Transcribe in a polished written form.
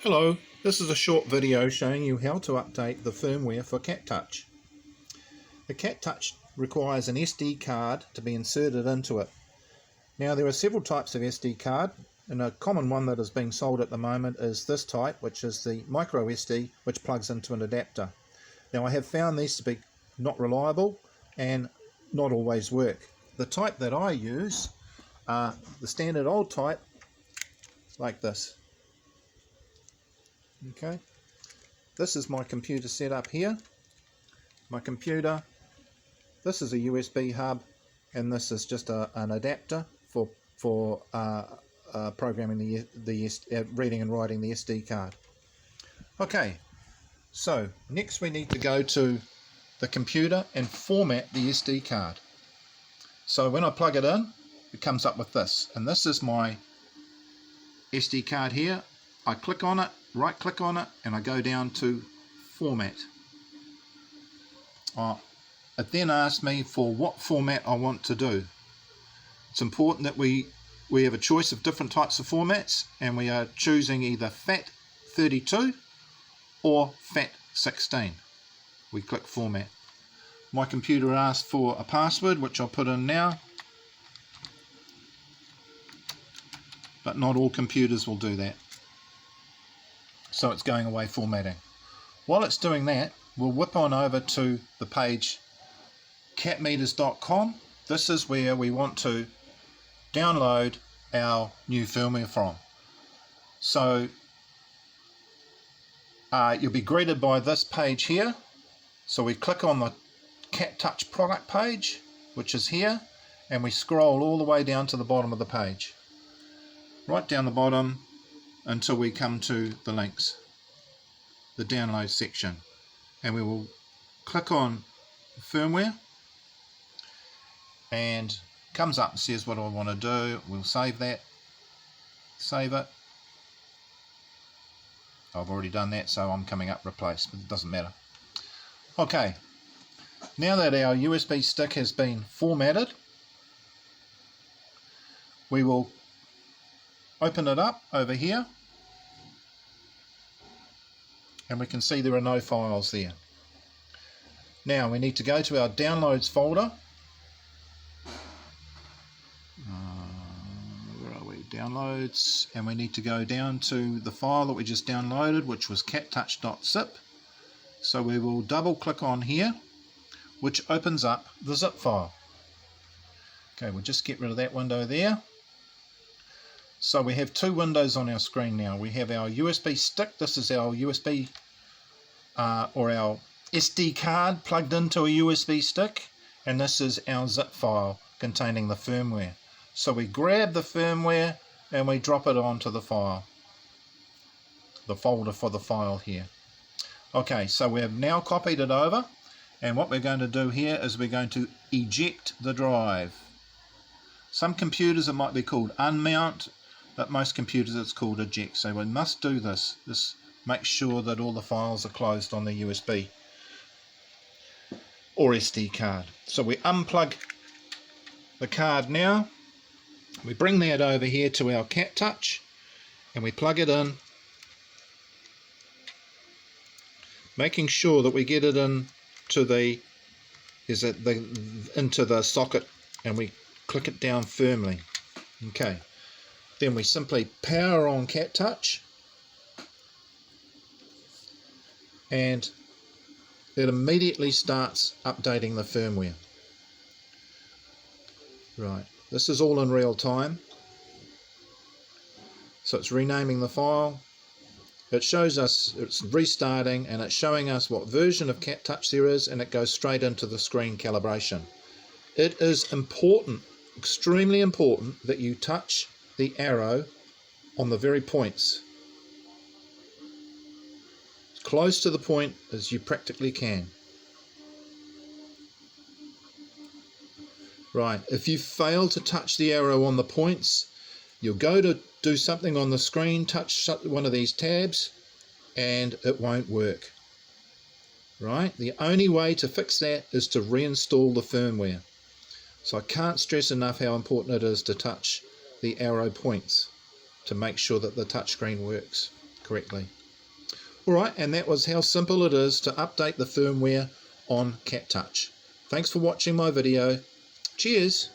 Hello, this is a short video showing you how to update the firmware for CatTouch. The CatTouch requires an SD card to be inserted into it. Now there are several types of SD card, and a common one that is being sold at the moment is this type, which is the micro SD, which plugs into an adapter. Now I have found these to be not reliable and not always work. The type that I use are the standard old type, like this. Okay, this is my computer set up here. My computer, this is a USB hub, and this is just an adapter for programming the reading and writing the SD card. Okay, so next we need to go to the computer and format the SD card. So when I plug it in, it comes up with this, and this is my SD card here. I click on it, right click on it, and I go down to format. It then asks me for what format I want to do. It's important that we have a choice of different types of formats, and we are choosing either FAT32 or FAT16. We click format. My computer asks for a password, which I'll put in now, but not all computers will do that. So it's going away formatting. While it's doing that, we'll whip on over to the page catmeters.com. This is where we want to download our new firmware from. So you'll be greeted by this page here. So we click on the CatTouch product page, which is here, and we scroll all the way down to the bottom of the page. Right down the bottom until we come to the links, the download section, and we will click on firmware, and comes up and says what I want to do. We'll save that, save it. I've already done that, so I'm coming up replace, but it doesn't matter. Okay, now that our USB stick has been formatted, we will open it up over here, and we can see there are no files there. Now we need to go to our downloads folder. Where are we? Downloads, and we need to go down to the file that we just downloaded, which was cattouch.zip. So we will double click on here, which opens up the zip file. Okay, we'll just get rid of that window there. So we have two windows on our screen now. We have our USB stick. This is our USB or our SD card plugged into a USB stick, and this is our zip file containing the firmware. So we grab the firmware and we drop it onto the file, the folder for the file here. Okay, so we have now copied it over, and what we're going to do here is we're going to eject the drive. Some computers it might be called unmount, but most computers it's called eject. So we must do this. This makes sure that all the files are closed on the USB or SD card. So we unplug the card now. We bring that over here to our CatTouch and we plug it in, making sure that we get it into the socket, and we click it down firmly. Okay. Then we simply power on CatTouch, and it immediately starts updating the firmware. Right, this is all in real time. So it's renaming the file. It shows us it's restarting, and it's showing us what version of CatTouch there is, and it goes straight into the screen calibration. It is important, extremely important, that you touch the arrow on the very points, as close to the point as you practically can. Right, if you fail to touch the arrow on the points, you'll go to do something on the screen, touch one of these tabs, and it won't work. Right, the only way to fix that is to reinstall the firmware. So I can't stress enough how important it is to touch the arrow points to make sure that the touchscreen works correctly. Alright, and that was how simple it is to update the firmware on CatTouch. Thanks for watching my video. Cheers!